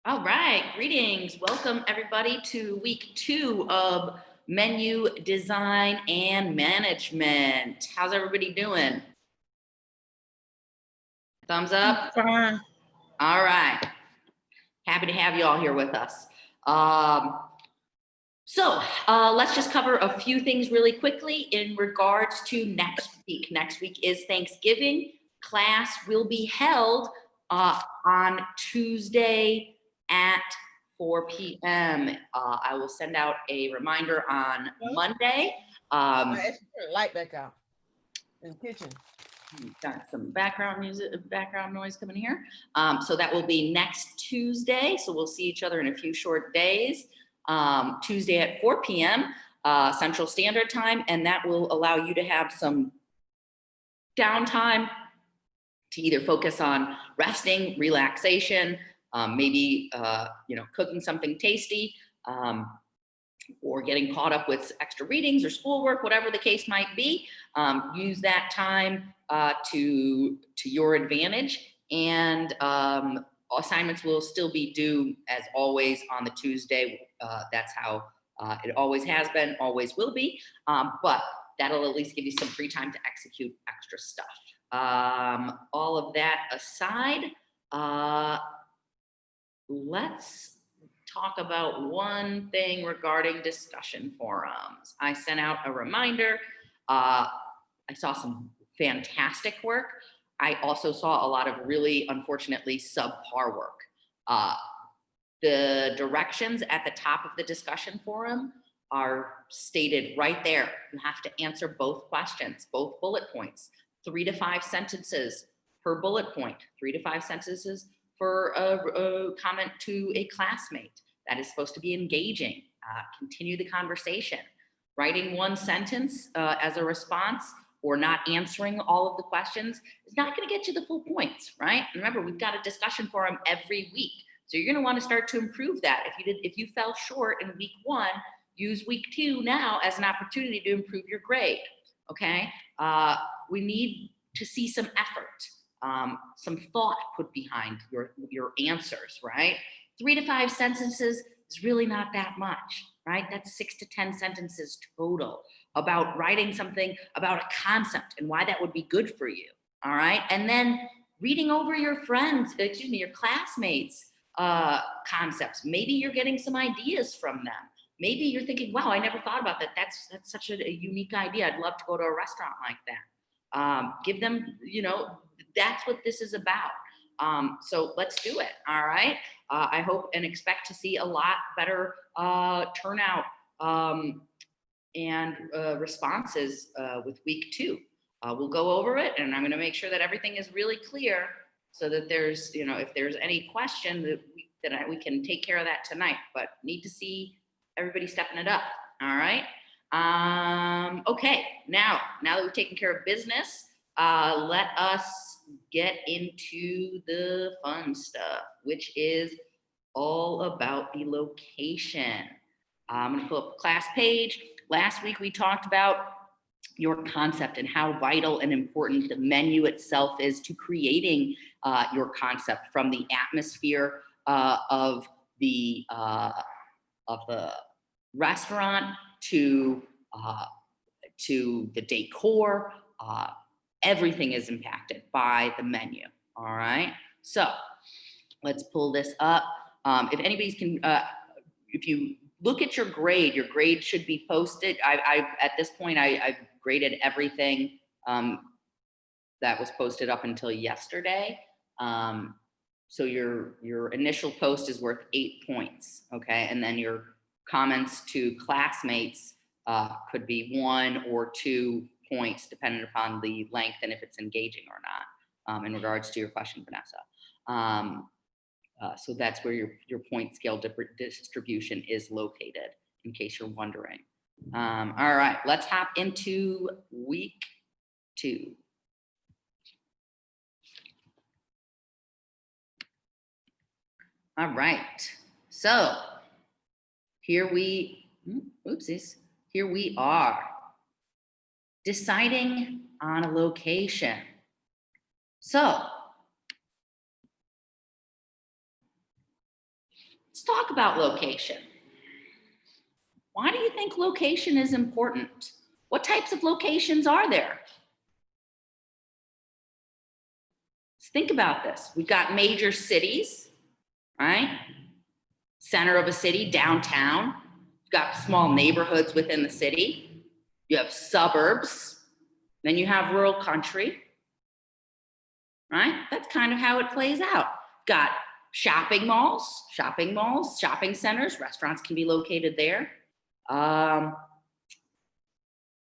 All right, greetings. Welcome everybody to week 2 of menu design and management. How's everybody doing? Thumbs up? Fine. All right. Happy to have you all here with us. Let's just cover a few things really quickly in regards to next week. Next week is Thanksgiving. Class will be held on Tuesday at 4 p.m. I will send out a reminder on Monday. I asked you to turn the light back out in the kitchen. Got some background noise coming here. So that will be next Tuesday. So we'll see each other in a few short days. Tuesday at 4 p.m. Central Standard Time, and that will allow you to have some downtime to either focus on resting, relaxation, maybe cooking something tasty, or getting caught up with extra readings or schoolwork, whatever the case might be. Use that time to your advantage, and assignments will still be due as always on the Tuesday. That's how it always has been, always will be, but that'll at least give you some free time to execute extra stuff. All of that aside, let's talk about one thing regarding discussion forums. I sent out a reminder. I saw some fantastic work. I also saw a lot of really, unfortunately, subpar work. The directions at the top of the discussion forum are stated right there. You have to answer both questions, both bullet points, 3 to 5 sentences per bullet point, 3 to 5 sentences for a comment to a classmate. That is supposed to be engaging. Continue the conversation. Writing one sentence as a response or not answering all of the questions is not going to get you the full points, right? Remember, we've got a discussion forum every week. So you're going to want to start to improve that. If you fell short in week 1, use week 2 now as an opportunity to improve your grade. Okay? We need to see some effort, some thought put behind your answers, right? 3 to 5 sentences is really not that much, right? That's 6 to 10 sentences total about writing something about a concept and why that would be good for you. All right. And then reading over your classmates' concepts. Maybe you're getting some ideas from them. Maybe you're thinking, wow, I never thought about that. That's such a unique idea. I'd love to go to a restaurant like that. Give them, that's what this is about. So let's do it. All right. I hope and expect to see a lot better turnout and responses with week 2. We'll go over it, and I'm going to make sure that everything is really clear so that there's, if there's any question that we can take care of that tonight, but need to see everybody stepping it up. All right. Okay. Now that we've taken care of business, let us get into the fun stuff, which is all about the location. I'm going to pull up the class page. Last week we talked about your concept and how vital and important the menu itself is to creating your concept, from the atmosphere of the restaurant to the decor. Everything is impacted by the menu. All right. So let's pull this up. If anybody's can, if you look at your grade should be posted. At this point, I've graded everything that was posted up until yesterday. So your initial post is worth 8 points, okay? And then your comments to classmates could be 1 or 2 points, depending upon the length and if it's engaging or not, in regards to your question, Vanessa. So that's where your point scale distribution is located, in case you're wondering. All right, let's hop into week 2. All right, so here we are, deciding on a location. So Let's talk about location. Why do you think location is important? What types of locations are there? Let's think about this. We've got major cities, right? Center of a city, downtown. You've got small neighborhoods within the city. You have suburbs. Then you have rural country, right? That's kind of how it plays out. Got shopping malls, shopping centers, restaurants can be located there.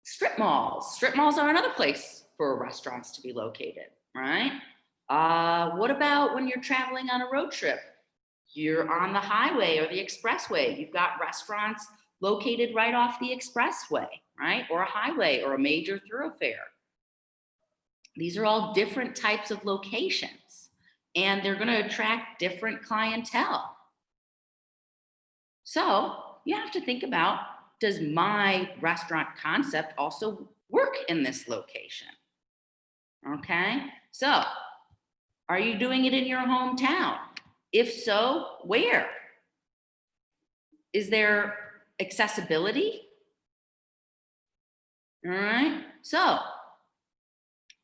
Strip malls. Strip malls are another place for restaurants to be located, right? What about when you're traveling on a road trip? You're on the highway or the expressway. You've got restaurants located right off the expressway, right? Or a highway or a major thoroughfare. These are all different types of locations, and they're going to attract different clientele. So you have to think about, does my restaurant concept also work in this location? Okay, so are you doing it in your hometown? If so, where? Is there accessibility? All right, so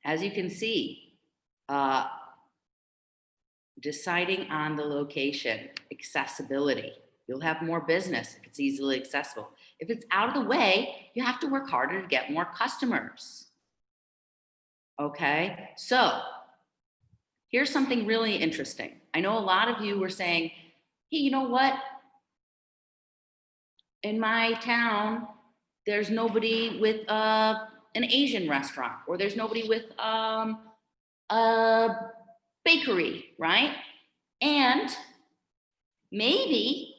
as you can see, deciding on the location, accessibility. You'll have more business if it's easily accessible. If it's out of the way, you have to work harder to get more customers. Okay, so here's something really interesting. I know a lot of you were saying, hey, you know what? In my town, there's nobody with an Asian restaurant, or there's nobody with a bakery, right? And maybe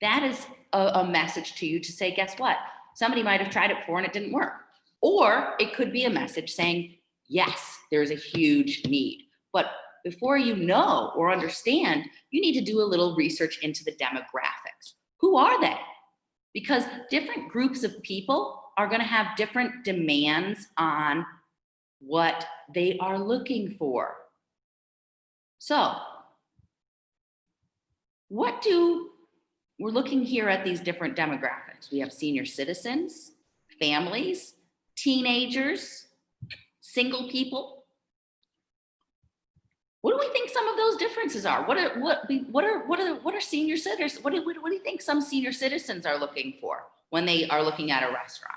that is a message to you to say, guess what? Somebody might have tried it before and it didn't work. Or it could be a message saying, yes, there's a huge need. But before you know or understand, you need to do a little research into the demographics. Who are they? Because different groups of people are going to have different demands on what they are looking for. So, we're looking here at these different demographics. We have senior citizens, families, teenagers, single people. What do we think some of those differences are? What are senior citizens? What do you think some senior citizens are looking for when they are looking at a restaurant?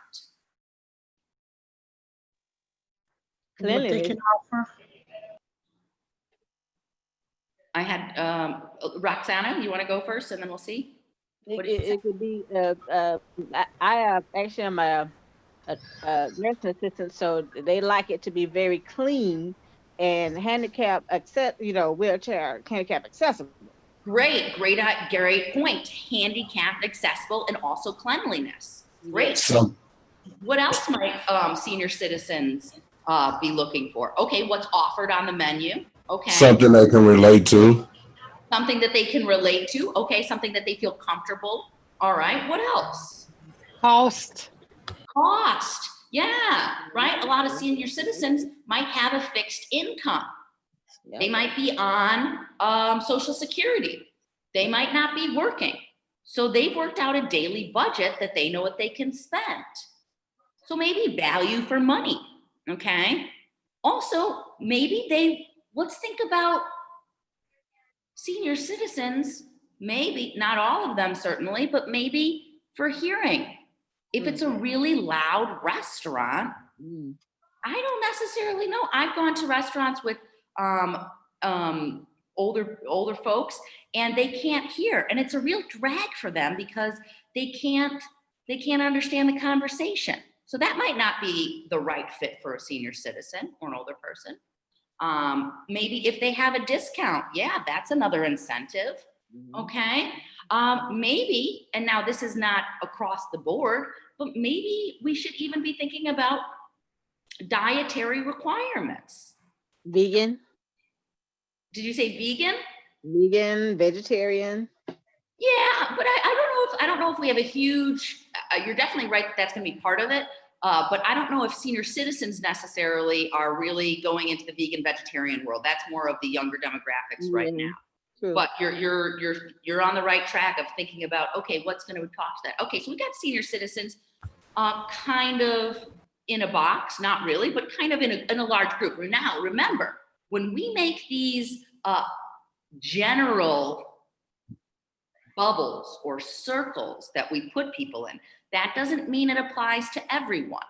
What they can offer. I had Roxana, you want to go first and then we'll see? It could be. I actually am a nursing assistant, so they like it to be very clean and handicap wheelchair handicap accessible. Great point. Handicapped, accessible, and also cleanliness. Great. So, What else might senior citizens be looking for? Okay, what's offered on the menu? Okay. something they can relate to. Something that they can relate to. Okay, something that they feel comfortable. All right, what else? Cost. Cost. Yeah, right. A lot of senior citizens might have a fixed income. Yep. They might be on Social Security. They might not be working. So they've worked out a daily budget that they know what they can spend. So maybe value for money, okay? Also, let's think about senior citizens, maybe, not all of them certainly, but maybe for hearing. If it's a really loud restaurant, I don't necessarily know. I've gone to restaurants with older folks and they can't hear, and it's a real drag for them because they can't understand the conversation. So that might not be the right fit for a senior citizen or an older person. Maybe if they have a discount, yeah, that's another incentive. Okay. Maybe, and now this is not across the board, but maybe we should even be thinking about dietary requirements. Vegan. Did you say vegan? Vegan, vegetarian. Yeah, but I don't know if we have a huge. You're definitely right. That's going to be part of it. But I don't know if senior citizens necessarily are really going into the vegan vegetarian world. That's more of the younger demographics right now. True. but you're on the right track of thinking about, okay, what's going to talk to that? Okay, so we got senior citizens, kind of in a box, not really, but kind of in a large group. Now, remember, when we make these general bubbles or circles that we put people in, that doesn't mean it applies to everyone,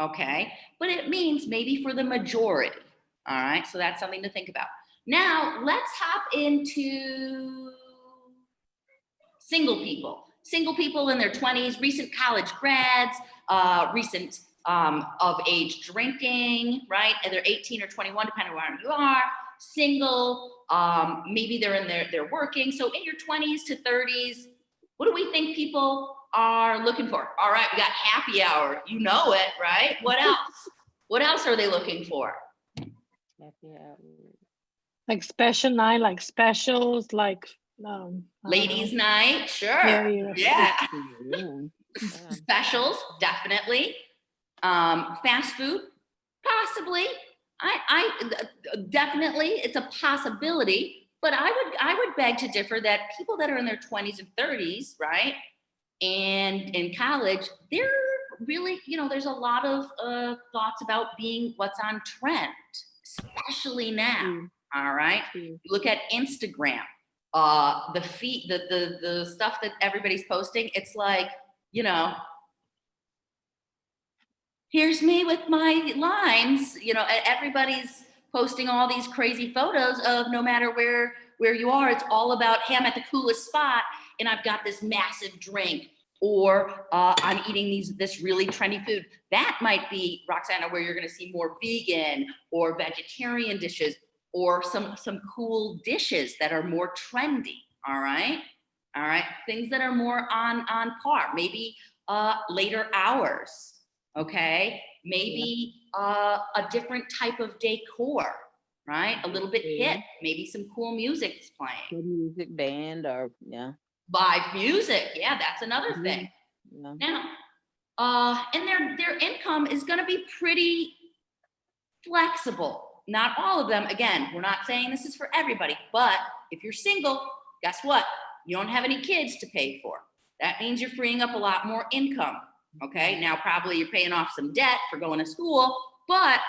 okay? But it means maybe for the majority, all right? So that's something to think about. Now, let's hop into single people in their 20s, recent college grads, recent of age drinking, right? And they're 18 or 21, depending on where you are, single, maybe they're working. So in your 20s to 30s, what do we think people are looking for? All right, we got happy hour, you know it, right? What else? What else are they looking for? Happy hour. Like special night, like specials, like Ladies' night, sure. Yeah. Yeah. Specials, definitely. Fast food, possibly. I definitely, it's a possibility, but I would beg to differ that people that are in their 20s and 30s, right, and in college, they're really, there's a lot of thoughts about being what's on trend, especially now. All right, you look at Instagram, the feed, the stuff that everybody's posting. It's like, here's me with my lines, everybody's posting all these crazy photos of no matter where you are, it's all about, hey, I'm at the coolest spot and I've got this massive drink, or I'm eating this really trendy food. That might be, Roxana, where you're gonna see more vegan or vegetarian dishes, or some cool dishes that are more trendy, all right? All right, things that are more on par, maybe later hours, okay? Maybe a different type of decor, right? A little bit hip, maybe some cool music is playing. Good music band or Live music, yeah, that's another thing. Yeah. Now, and their income is gonna be pretty flexible. Not all of them, again, we're not saying this is for everybody, but if you're single, guess what? You don't have any kids to pay for. That means you're freeing up a lot more income, okay? Now, probably you're paying off some debt for going to school, but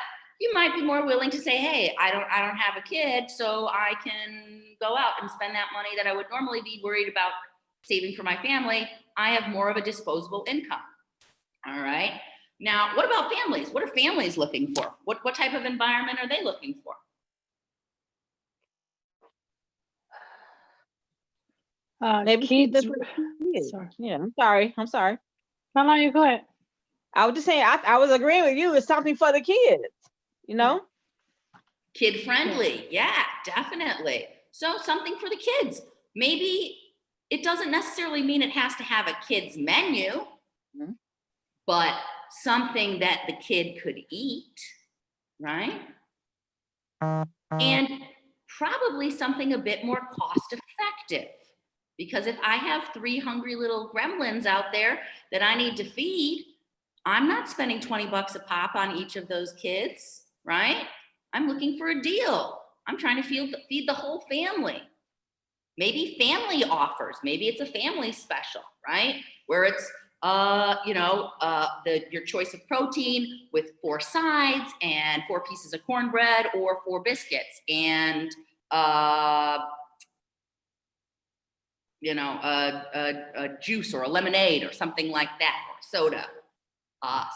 you might be more willing to say, hey, I don't have a kid, so I can go out and spend that money that I would normally be worried about saving for my family. I have more of a disposable income, all right? Now, what about families? What are families looking for? What type of environment are they looking for? Maybe kids. Sorry. Yeah, I'm sorry. No, you go ahead. I was just saying, I was agreeing with you. It's something for the kids, Kid friendly, yeah, definitely. So something for the kids. Maybe it doesn't necessarily mean it has to have a kid's menu, but something that the kid could eat, right? And probably something a bit more cost effective. Because if I have 3 hungry little gremlins out there that I need to feed, I'm not spending 20 bucks a pop on each of those kids, right? I'm looking for a deal. I'm trying to feed the whole family. Maybe family offers, maybe it's a family special, right? Where it's, your choice of protein with 4 sides and 4 pieces of cornbread or 4 biscuits and, a juice or a lemonade or something like that, or soda,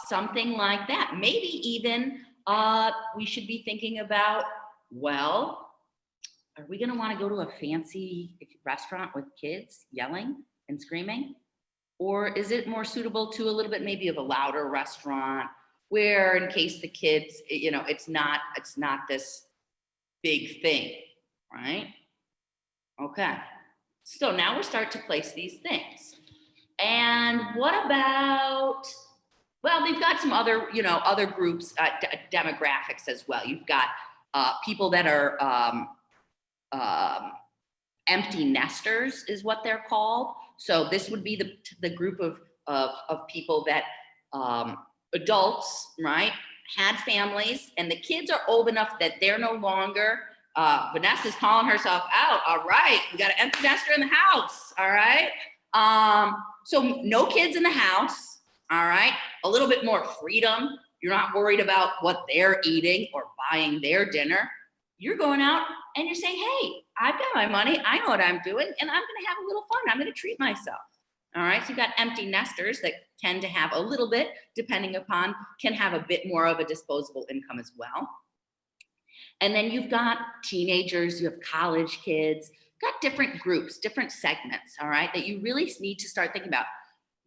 something like that. Maybe even we should be thinking about, well, are we gonna wanna go to a fancy restaurant with kids yelling and screaming? Or is it more suitable to a little bit maybe of a louder restaurant where in case the kids, it's not this big thing, right? Okay. So now we're starting to place these things. And what about, well, they've got some other, other groups, demographics as well. You've got people that are empty nesters is what they're called. So this would be the group of people that, adults, right, had families, and the kids are old enough that they're no longer Vanessa's calling herself out. All right, we got an empty nester in the house. All right. So no kids in the house. All right. A little bit more freedom. You're not worried about what they're eating or buying their dinner. You're going out and you're saying, hey, I've got my money. I know what I'm doing, and I'm going to have a little fun. I'm going to treat myself. All right. So you've got empty nesters that tend to have a little bit, depending upon, can have a bit more of a disposable income as well. And then you've got teenagers, you have college kids, got different groups, different segments, all right, that you really need to start thinking about.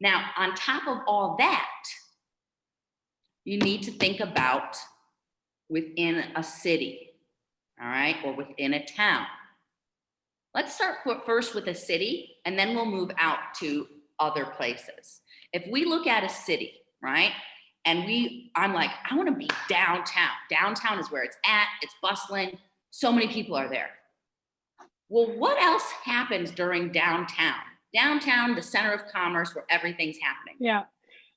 Now, on top of all that, you need to think about within a city, all right, or within a town. Let's start first with a city, and then we'll move out to other places. If we look at a city, right, and I'm like, I want to be downtown. Downtown is where it's at. It's bustling. So many people are there. Well, what else happens during downtown? Downtown, the center of commerce where everything's happening. Yeah.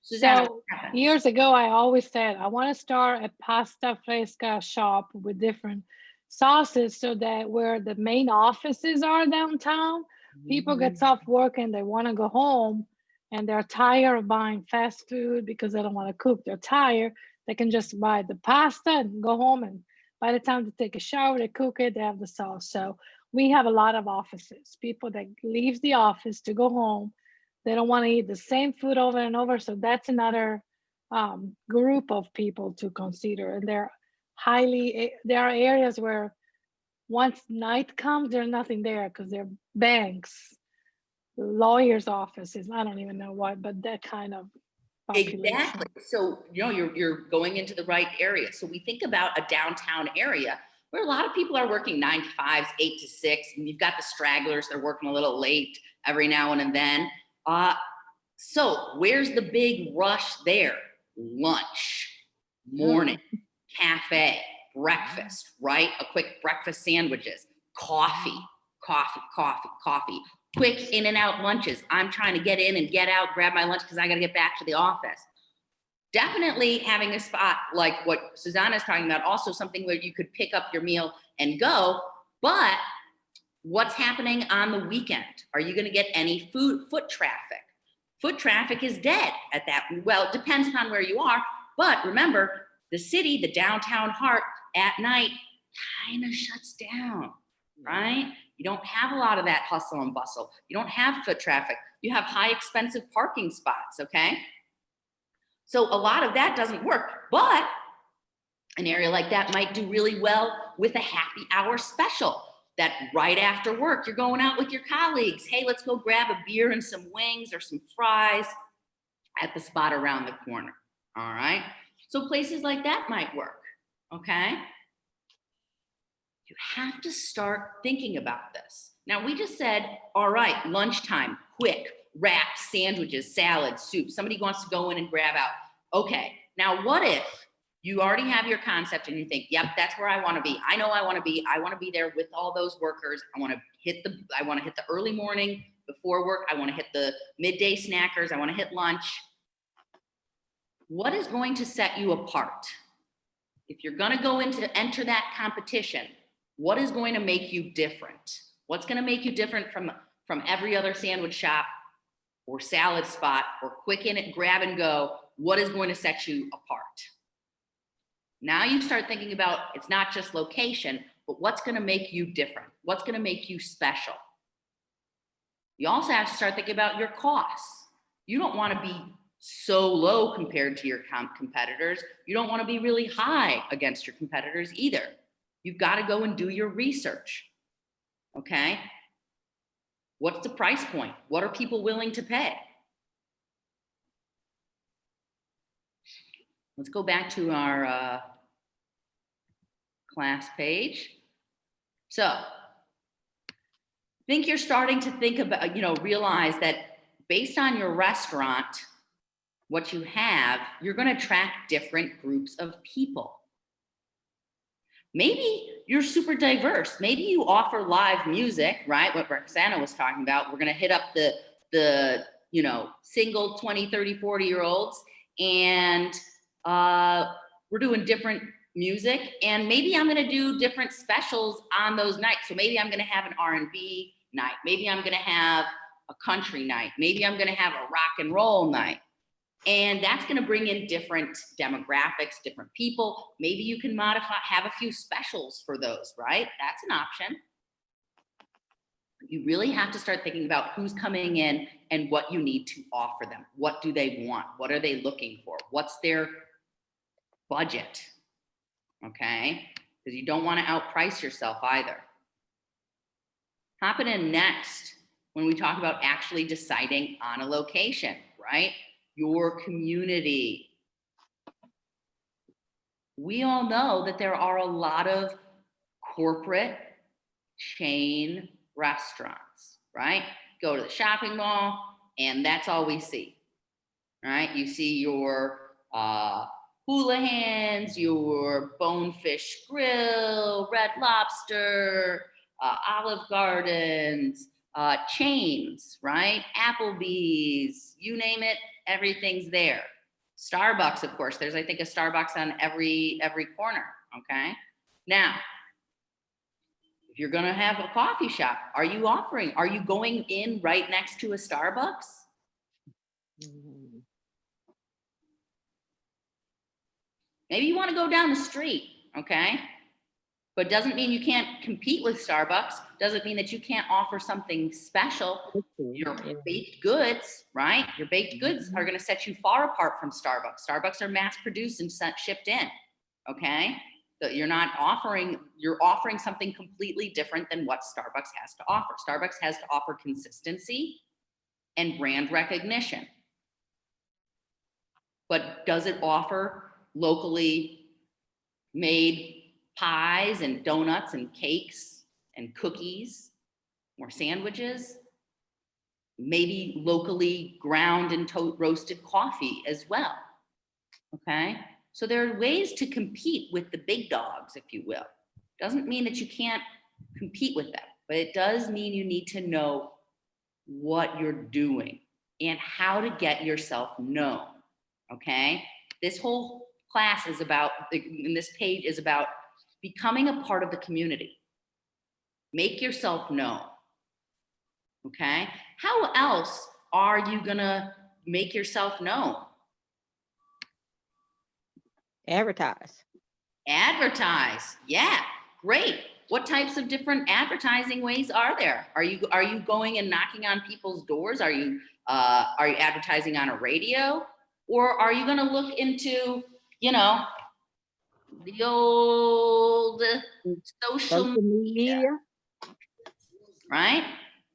Susanna, So what happens? years ago, I always said, I want to start a pasta fresca shop with different sauces so that where the main offices are downtown, people get off work and they want to go home and they're tired of buying fast food because they don't want to cook. They're tired. They can just buy the pasta and go home. And by the time they take a shower, they cook it, they have the sauce. So we have a lot of offices, people that leaves the office to go home. They don't want to eat the same food over and over. So that's another group of people to consider. And there are areas where once night comes, there's nothing there because they're banks, lawyers' offices. I don't even know what, but that kind of population. Exactly. So, you're going into the right area. So we think about a downtown area where a lot of people are working 9 to 5s, 8 to 6, and you've got the stragglers, they're working a little late every now and then. So where's the big rush there? Lunch, morning, cafe, breakfast, right? A quick breakfast sandwiches, coffee, quick in and out lunches. I'm trying to get in and get out, grab my lunch because I got to get back to the office. Definitely having a spot like what Susanna's talking about, also something where you could pick up your meal and go, but what's happening on the weekend? Are you going to get any foot traffic? Foot traffic is dead at that. Well, it depends upon where you are, but remember, the city, the downtown heart at night kind of shuts down, right? You don't have a lot of that hustle and bustle. You don't have foot traffic. You have high expensive parking spots, okay? So a lot of that doesn't work, but an area like that might do really well with a happy hour special. That right after work, you're going out with your colleagues. Hey, let's go grab a beer and some wings or some fries at the spot around the corner, all right? So places like that might work, okay? You have to start thinking about this. Now, we just said, all right, lunchtime, quick, wraps, sandwiches, salads, soup. Somebody wants to go in and grab out. Okay, now what if you already have your concept and you think, yep, that's where I want to be. I know I want to be. I want to be there with all those workers. I want to hit the early morning before work. I want to hit the midday snackers. I want to hit lunch. What is going to set you apart? If you're going to enter that competition, what is going to make you different? What's going to make you different from every other sandwich shop or salad spot or quick in it, grab and go? What is going to set you apart? Now you start thinking about, it's not just location, but what's going to make you different? What's going to make you special? You also have to start thinking about your costs. You don't want to be so low compared to your competitors. You don't want to be really high against your competitors either. You've got to go and do your research. Okay? What's the price point? What are people willing to pay? Let's go back to our class page. So, I think you're starting to think about, realize that based on your restaurant, what you have, you're going to attract different groups of people. Maybe you're super diverse. Maybe you offer live music, right? What Roxana was talking about. We're going to hit up the single 20, 30, 40-year-olds, and we're doing different music, and maybe I'm going to do different specials on those nights. So maybe I'm going to have an R&B night. Maybe I'm going to have a country night. Maybe I'm going to have a rock and roll night. And that's going to bring in different demographics, different people. Maybe you can modify, have a few specials for those, right? That's an option. You really have to start thinking about who's coming in and what you need to offer them. What do they want? What are they looking for? What's their budget? Okay, because you don't want to outprice yourself either. Hopping in next, when we talk about actually deciding on a location, right? Your community. We all know that there are a lot of corporate chain restaurants, right? Go to the shopping mall and that's all we see, right? You see your Houlihan's, your Bonefish Grill, Red Lobster, Olive Gardens, chains, right? Applebee's, you name it, everything's there. Starbucks, of course, there's, I think, a Starbucks on every corner, okay? Now, if you're gonna have a coffee shop, are you going in right next to a Starbucks? Maybe you want to go down the street, okay? But doesn't mean you can't compete with Starbucks. Doesn't mean that you can't offer something special. Your baked goods, right? Your baked goods are going to set you far apart from Starbucks. Starbucks are mass produced and shipped in, okay? So you're offering something completely different than what Starbucks has to offer. Starbucks has to offer consistency and brand recognition. But does it offer locally made pies and donuts and cakes and cookies or sandwiches? Maybe locally ground and roasted coffee as well, okay? So there are ways to compete with the big dogs, if you will. Doesn't mean that you can't compete with them, but it does mean you need to know what you're doing and how to get yourself known, okay? This whole class is about, in this page is about becoming a part of the community. Make yourself known, okay? How else are you gonna make yourself known? Advertise. Advertise, yeah, great. What types of different advertising ways are there? Are you going and knocking on people's doors? Are you advertising on a radio? Or are you gonna look into, you know, the old social media, right?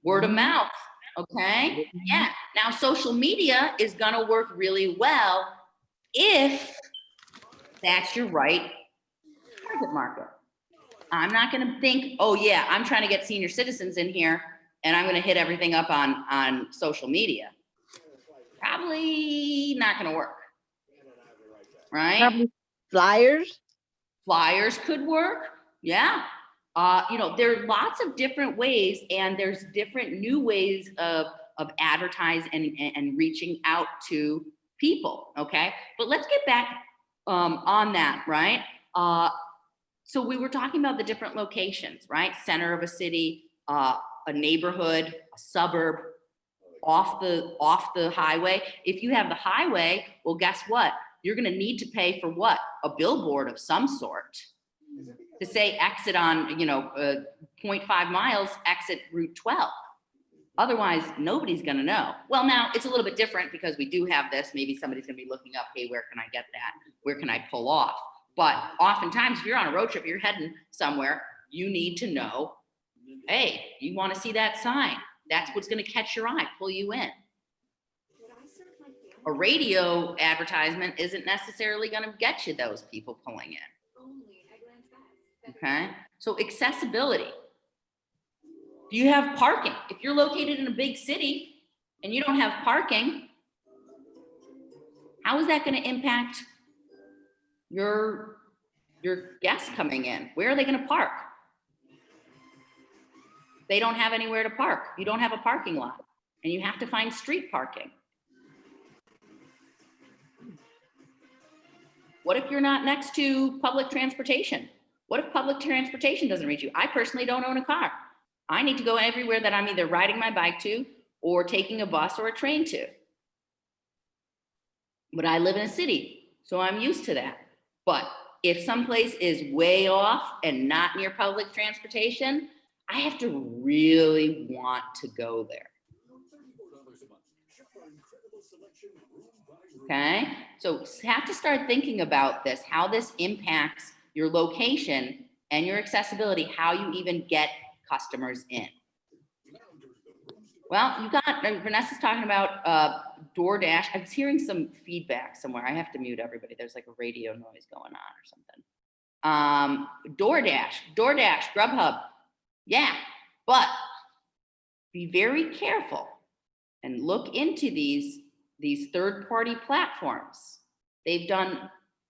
Word of mouth, okay? Yeah, now social media is gonna work really well if that's your right target market. I'm not gonna think, oh yeah, I'm trying to get senior citizens in here and I'm gonna hit everything up on social media. Probably not gonna work, right? Probably flyers. Flyers could work, yeah. You know, there are lots of different ways, and there's different new ways of advertising and reaching out to people, okay? But let's get back on that, right? So we were talking about the different locations, right? Center of a city, a neighborhood, a suburb, off the highway. If you have the highway, well, guess what? You're gonna need to pay for what? A billboard of some sort to say exit on, 0.5 miles, exit Route 12. Otherwise, nobody's gonna know. Well, now it's a little bit different because we do have this. Maybe somebody's gonna be looking up, hey, where can I get that? Where can I pull off? But oftentimes, if you're on a road trip, you're heading somewhere, you need to know, hey, you wanna see that sign. That's what's gonna catch your eye, pull you in. A radio advertisement isn't necessarily gonna get you those people pulling in. Okay, so accessibility. Do you have parking? If you're located in a big city and you don't have parking, how is that gonna impact your guests coming in? Where are they gonna park? They don't have anywhere to park. You don't have a parking lot and you have to find street parking. What if you're not next to public transportation? What if public transportation doesn't reach you? I personally don't own a car. I need to go everywhere that I'm either riding my bike to or taking a bus or a train to. But I live in a city, so I'm used to that. But if someplace is way off and not near public transportation, I have to really want to go there. Okay, so have to start thinking about this, how this impacts your location and your accessibility, how you even get customers in. Well, you got, Vanessa's talking about DoorDash. I was hearing some feedback somewhere. I have to mute everybody. There's like a radio noise going on or something. DoorDash, Grubhub. Yeah, but be very careful and look into these third-party platforms. They've done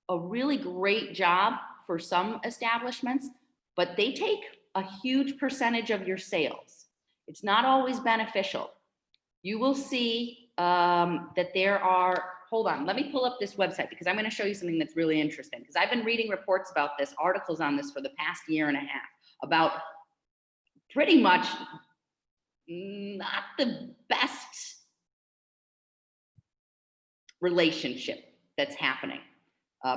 a really great job for some establishments, but they take a huge percentage of your sales. It's not always beneficial. You will see that there are, hold on, let me pull up this website because I'm going to show you something that's really interesting, because I've been reading reports about this, articles on this for the past year and a half, about pretty much not the best relationship that's happening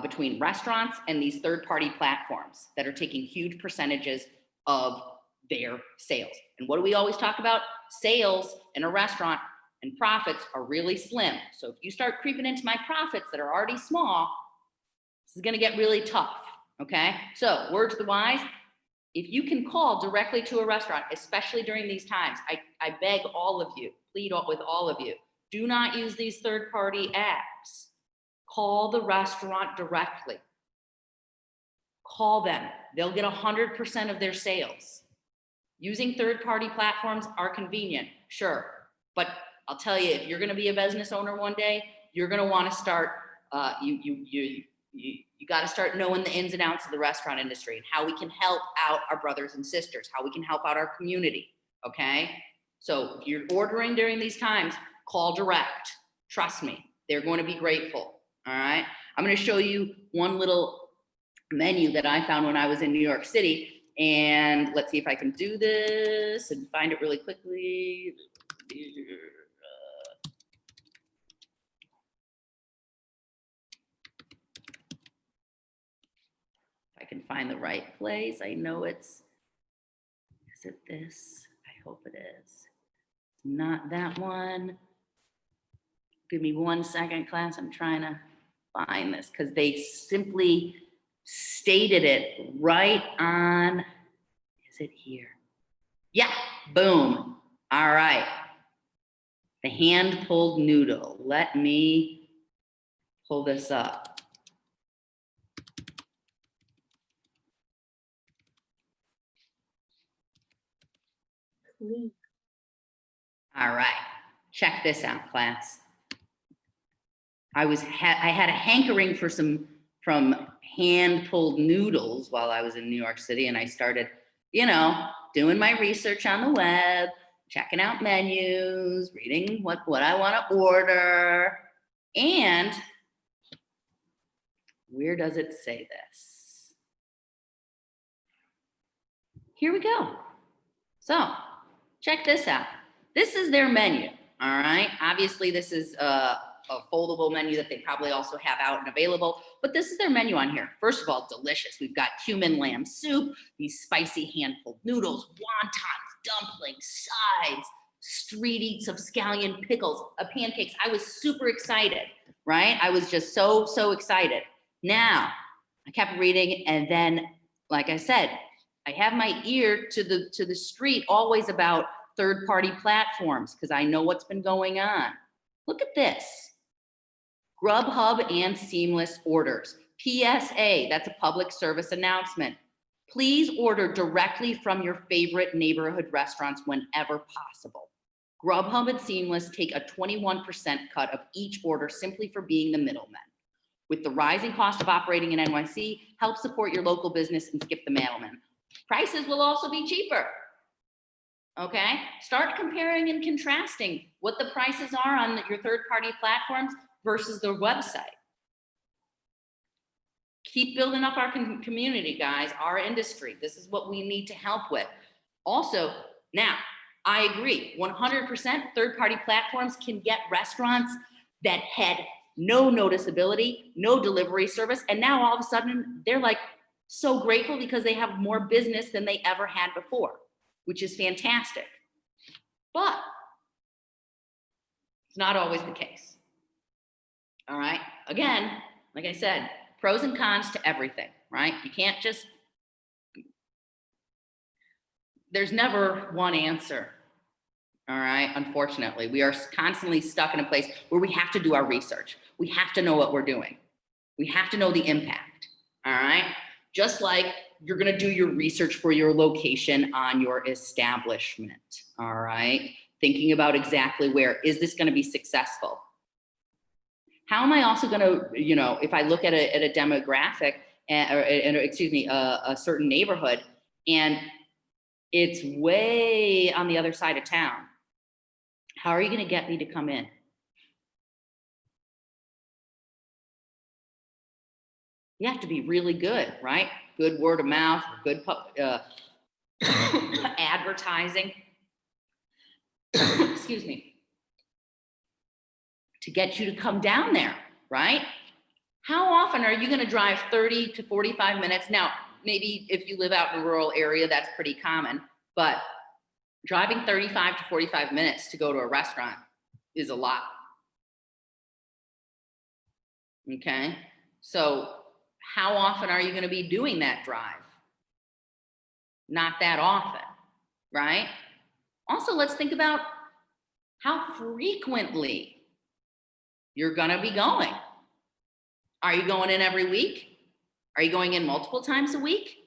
between restaurants and these third-party platforms that are taking huge percentages of their sales. And what do we always talk about? Sales in a restaurant and profits are really slim. So if you start creeping into my profits that are already small, this is going to get really tough. Okay, so word to the wise, if you can call directly to a restaurant, especially during these times, I beg all of you, plead with all of you, do not use these third-party apps. Call the restaurant directly. Call them. They'll get 100% of their sales. Using third-party platforms are convenient, sure. But I'll tell you, if you're going to be a business owner one day, you're going to want to start, you got to start knowing the ins and outs of the restaurant industry and how we can help out our brothers and sisters, how we can help out our community, okay? So if you're ordering during these times, call direct. Trust me, they're going to be grateful, all right? I'm going to show you one little menu that I found when I was in New York City, and let's see if I can do this and find it really quickly. I can find the right place. I know is it this? I hope it is. Not that one. Give me 1 second, class. I'm trying to find this because they simply stated it right on. Is it here? Yeah, boom. All right. The hand-pulled noodle. Let me pull this up. All right, check this out, class. I had a hankering for from hand-pulled noodles while I was in New York City, and I started, doing my research on the web, checking out menus, reading what I want to order, and where does it say this? Here we go. So, check this out. This is their menu, all right? Obviously, this is a foldable menu that they probably also have out and available, but this is their menu on here. First of all, delicious. We've got cumin lamb soup, these spicy hand-pulled noodles, wontons, dumplings, sides, street eats of scallion pickles, pancakes. I was super excited, right? I was just so excited. Now, I kept reading, and then, like I said, I have my ear to the street always about third-party platforms because I know what's been going on. Look at this. Grubhub and seamless orders. PSA, that's a public service announcement. Please order directly from your favorite neighborhood restaurants whenever possible. Grubhub and Seamless take a 21% cut of each order simply for being the middlemen. With the rising cost of operating in NYC, help support your local business and skip the middlemen. Prices will also be cheaper. Okay, start comparing and contrasting what the prices are on your third-party platforms versus their website. keep building up our community, guys, our industry. This is what we need to help with. Also, now, I agree, 100% third-party platforms can get restaurants that had no noticeability, no delivery service, and now all of a sudden they're like so grateful because they have more business than they ever had before, which is fantastic. But it's not always the case. All right, again, like I said, pros and cons to everything, right? You can't just, there's never one answer. All right, unfortunately, we are constantly stuck in a place where we have to do our research. We have to know what we're doing. We have to know the impact, all right? Just like you're gonna do your research for your location on your establishment, all right? Thinking about exactly where, is this gonna be successful? How am I also gonna, you know, if I look at a demographic, a certain neighborhood, and it's way on the other side of town, how are you gonna get me to come in? You have to be really good, right? Good word of mouth, good advertising, excuse me, to get you to come down there, right? How often are you gonna drive 30 to 45 minutes? Now, maybe if you live out in a rural area, that's pretty common, but driving 35 to 45 minutes to go to a restaurant is a lot. Okay, so how often are you gonna be doing that drive? Not that often, right? Also, let's think about how frequently you're gonna be going. Are you going in every week? Are you going in multiple times a week?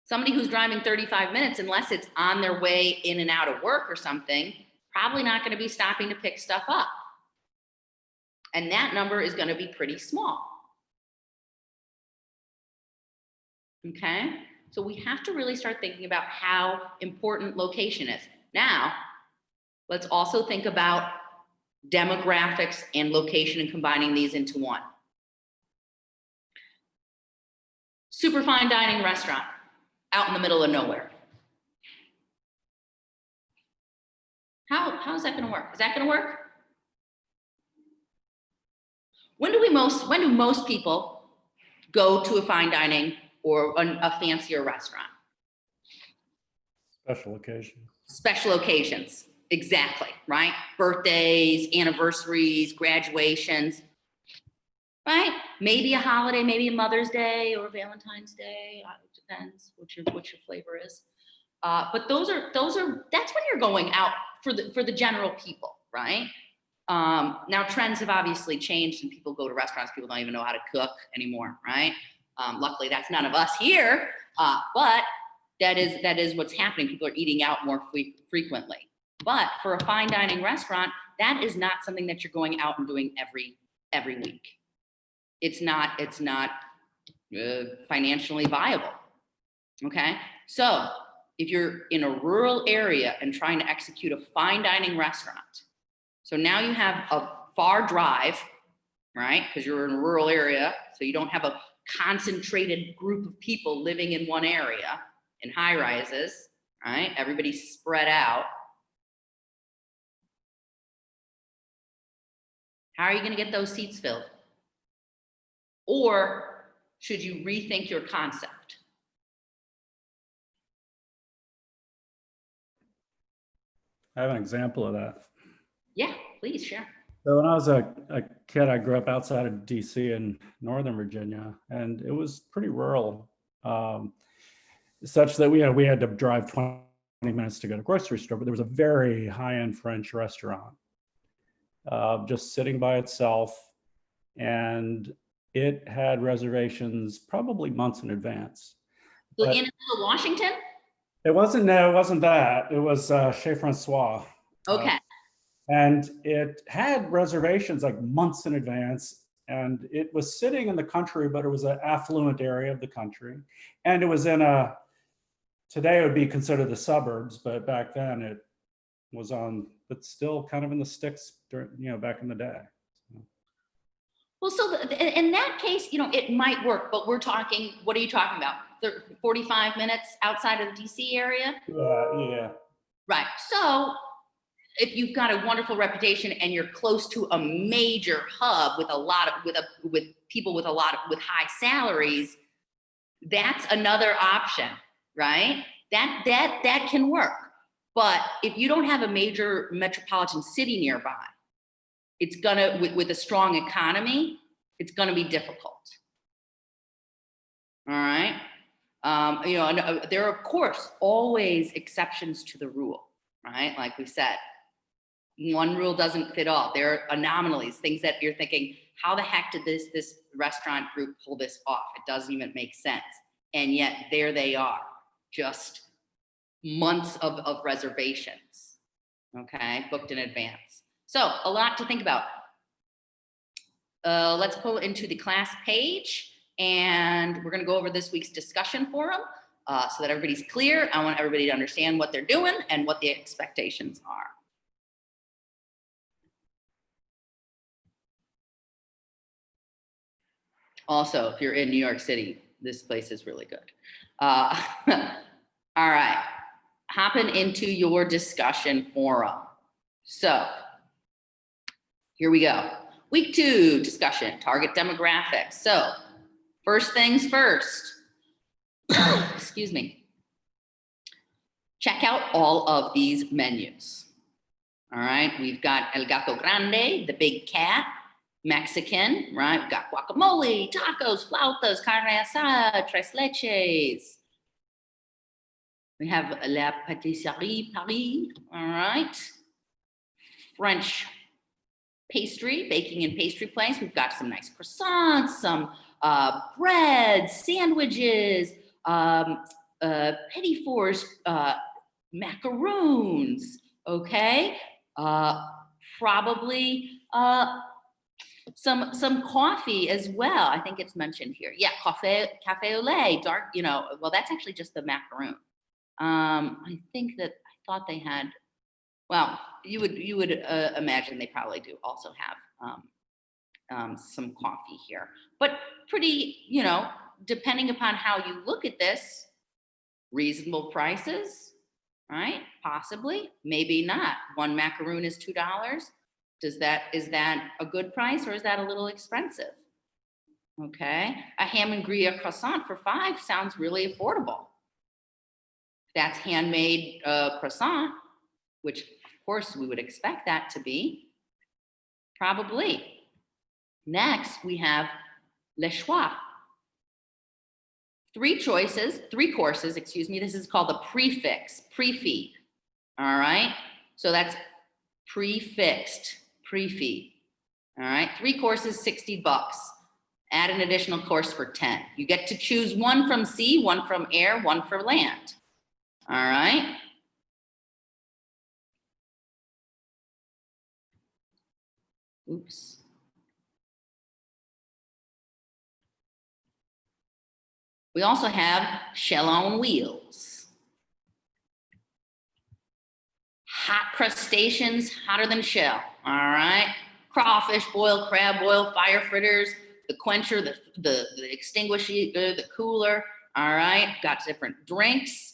Somebody who's driving 35 minutes, unless it's on their way in and out of work or something, probably not gonna be stopping to pick stuff up. And that number is gonna be pretty small. Okay, so we have to really start thinking about how important location is. Now, let's also think about demographics and location and combining these into one. Super fine dining restaurant out in the middle of nowhere. How's that gonna work? Is that gonna work? When do most people go to a fine dining or a fancier restaurant? Special occasion. Special occasions, exactly, right? Birthdays, anniversaries, graduations, right? Maybe a holiday, maybe a Mother's Day or Valentine's Day. It depends what your flavor is. But that's when you're going out for the general people, right? Now trends have obviously changed and people go to restaurants, people don't even know how to cook anymore, right? Luckily that's none of us here, but that is what's happening. People are eating out more frequently. But for a fine dining restaurant, that is not something that you're going out and doing every week. It's not financially viable. Okay, so if you're in a rural area and trying to execute a fine dining restaurant, so now you have a far drive, right? Because you're in a rural area, so you don't have a concentrated group of people living in one area in high rises, right? Everybody's spread out. How are you going to get those seats filled? Or should you rethink your concept? I have an example of that. Yeah, please share. So when I was a kid, I grew up outside of DC in Northern Virginia, and it was pretty rural, such that we had to drive 20 minutes to go to the grocery store, but there was a very high-end French restaurant just sitting by itself, and it had reservations probably months in advance. So in Washington? It wasn't that. It was Chez Francois. Okay. And it had reservations like months in advance. And it was sitting in the country, but it was an affluent area of the country. And it was in today it would be considered the suburbs, but back then it was but still kind of in the sticks during, back in the day. So. Well, so in that case, you know, it might work, but we're talking, what are you talking about? 45 minutes outside of the DC area? Yeah. Right. So if you've got a wonderful reputation and you're close to a major hub with a lot of, with people with with high salaries, that's another option, right? That can work. But if you don't have a major metropolitan city nearby, it's gonna, with a strong economy, it's gonna be difficult. All right. You know, and, there are of course always exceptions to the rule, right? Like we said, one rule doesn't fit all. There are anomalies, things that you're thinking, how the heck did this restaurant group pull this off? It doesn't even make sense. And yet there they are, just months of reservations, okay, booked in advance. So a lot to think about. Let's pull into the class page and we're gonna go over this week's discussion forum so that everybody's clear. I want everybody to understand what they're doing and what the expectations are. Also, if you're in New York City, this place is really good. All right, hopping into your discussion forum. So here we go. Week 2 discussion, target demographics. So first things first, excuse me, check out all of these menus. All right, we've got El Gato Grande, the big cat, Mexican, right? We've got guacamole, tacos, flautas, carne asada, tres leches. We have La Pâtisserie Paris, all right? French pastry, baking and pastry place. We've got some nice croissants, some bread, sandwiches, petit fours, macaroons, okay? Probably some coffee as well. I think it's mentioned here. Yeah, cafe au lait, dark, you know, well, that's actually just the macaroon. I think that, I thought they had, well, you would imagine they probably do also have some coffee here, but pretty, you know, depending upon how you look at this, reasonable prices, right? Possibly, maybe not. One macaroon is $2. Is that a good price or is that a little expensive? Okay, a ham and Gruyere croissant for $5 sounds really affordable. That's handmade croissant, which of course we would expect that to be, probably. Next, we have Le Choix. 3 courses, excuse me. This is called the pre-feed. All right, so that's prefixed, pre-feed. All right, 3 courses, $60. Add an additional course for 10. You get to choose one from sea, one from air, one for land. All right. Oops. We also have shell on wheels. Hot crustaceans, hotter than shell. All right. Crawfish boil, crab boil, fire fritters, the quencher, the extinguisher, the cooler. All right. Got different drinks.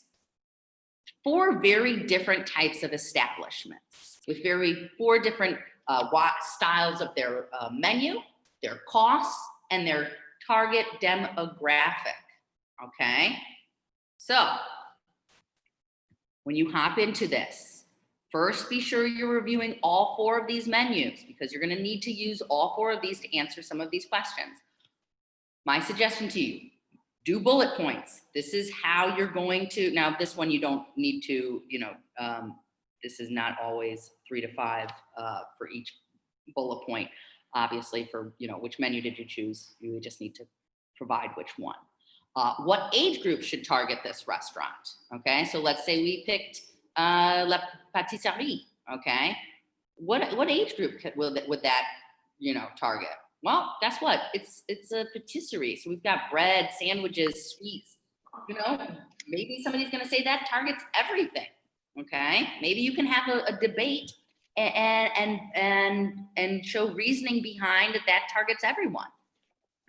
4 very different types of establishments with 4 different styles of their menu, their costs, and their target demographic. Okay, so when you hop into this, first be sure you're reviewing all 4 of these menus because you're going to need to use all 4 of these to answer some of these questions. My suggestion to you, do bullet points. This is how you're going to, now this one you don't need to, you know, this is not always 3 to 5 for each bullet point. Obviously for, you know, which menu did you choose? You just need to provide which one. What age group should target this restaurant? Okay, so let's say we picked La Pâtisserie, okay? What age group would that, you know, target? Well, guess what? It's a patisserie. So we've got bread, sandwiches, sweets. You know, maybe somebody's going to say that targets everything. Okay, maybe you can have a debate and show reasoning behind that targets everyone.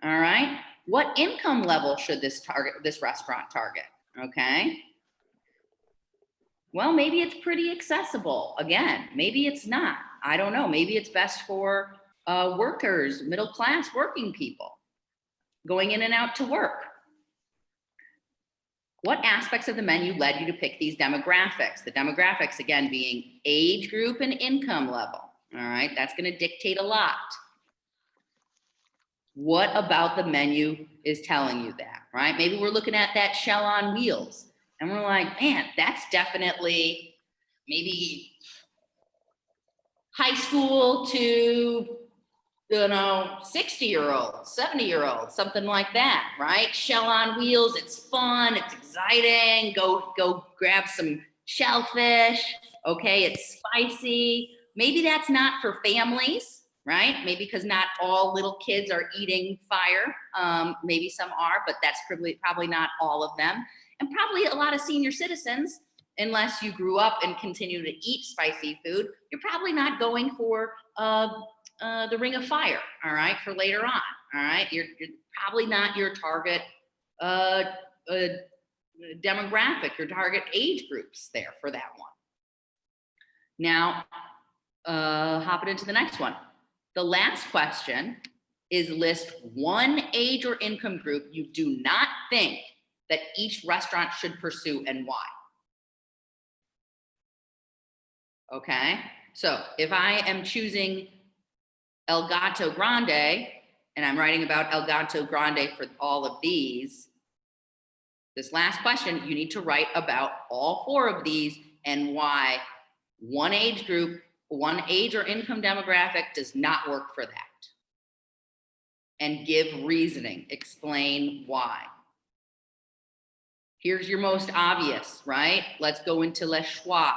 All right. What income level should this restaurant target? Okay. Well, maybe it's pretty accessible. Again, maybe it's not. I don't know. Maybe it's best for workers, middle-class working people going in and out to work. What aspects of the menu led you to pick these demographics? The demographics, again, being age group and income level. All right, that's going to dictate a lot. What about the menu is telling you that, right? Maybe we're looking at that shell on wheels and we're like, man, that's definitely maybe high school to, 60-year-old, 70-year-old, something like that, right? Shell on wheels, it's fun, it's exciting. Go grab some shellfish. Okay, it's spicy. Maybe that's not for families, right? Maybe because not all little kids are eating fire. Maybe some are, but that's probably not all of them. And probably a lot of senior citizens, unless you grew up and continue to eat spicy food, you're probably not going for the Ring of Fire, all right, for later on, all right? You're probably not your target demographic, your target age groups there for that one. Now, hopping into the next one. The last question is list one age or income group you do not think that each restaurant should pursue and why. Okay, so if I am choosing El Gato Grande, and I'm writing about El Gato Grande for all of these, this last question, you need to write about all 4 of these and why one age group, one age or income demographic does not work for that. And give reasoning, explain why. Here's your most obvious, right? Let's go into Le Choix.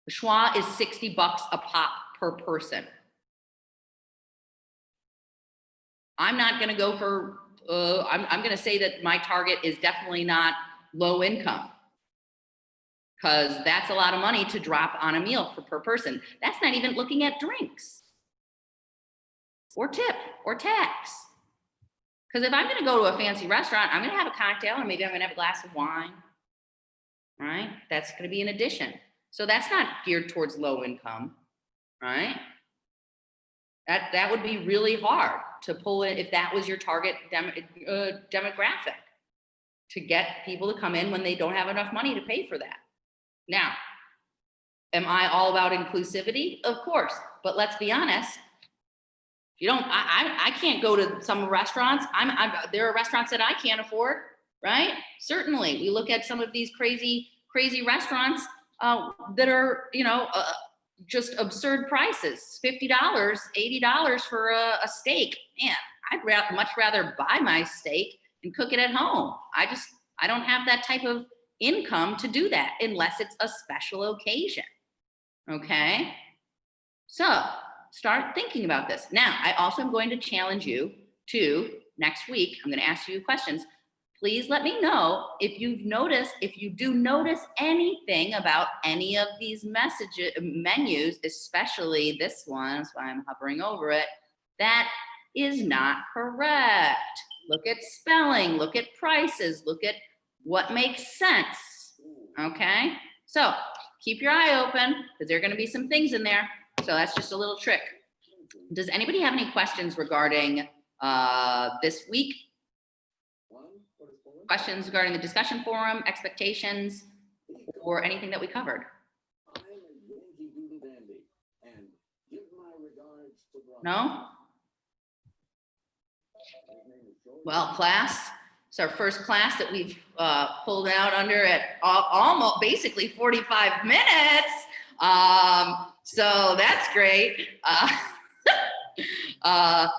The schwa is $60 a pop per person. I'm not going to go for, I'm going to say that my target is definitely not low income, because that's a lot of money to drop on a meal per person. That's not even looking at drinks or tip or tax. Because if I'm going to go to a fancy restaurant, I'm going to have a cocktail and maybe I'm going to have a glass of wine, right? That's going to be an addition. So that's not geared towards low income, right? That would be really hard to pull in if that was your target demographic, to get people to come in when they don't have enough money to pay for that. Now, am I all about inclusivity? Of course, but let's be honest. You don't. I can't go to some restaurants. There are restaurants that I can't afford, right? Certainly, we look at some of these crazy restaurants that are, just absurd prices, $50, $80 for a steak. Man, I'd much rather buy my steak and cook it at home. I don't have that type of income to do that unless it's a special occasion. Okay, so start thinking about this. Now, I also am going to challenge you to next week. I'm going to ask you questions. Please let me know if you do notice anything about any of these menus, especially this one, that's why I'm hovering over it, that is not correct. Look at spelling, look at prices, look at what makes sense, okay? So keep your eye open, because there are gonna be some things in there. So that's just a little trick. Does anybody have any questions regarding this week? Questions regarding the discussion forum, expectations, or anything that we covered? No? Well, class, it's our first class that we've pulled out under at almost basically 45 minutes. So that's great.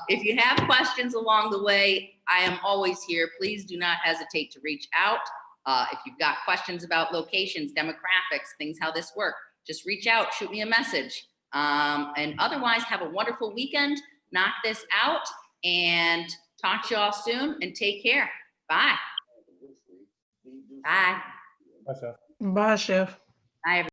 If you have questions along the way, I am always here. Please do not hesitate to reach out. If you've got questions about locations, demographics, things, how this works, just reach out, shoot me a message. And otherwise, have a wonderful weekend. Knock this out and talk to you all soon, and take care. Bye. Bye. Bye, Chef. Bye, Chef. Bye, everybody.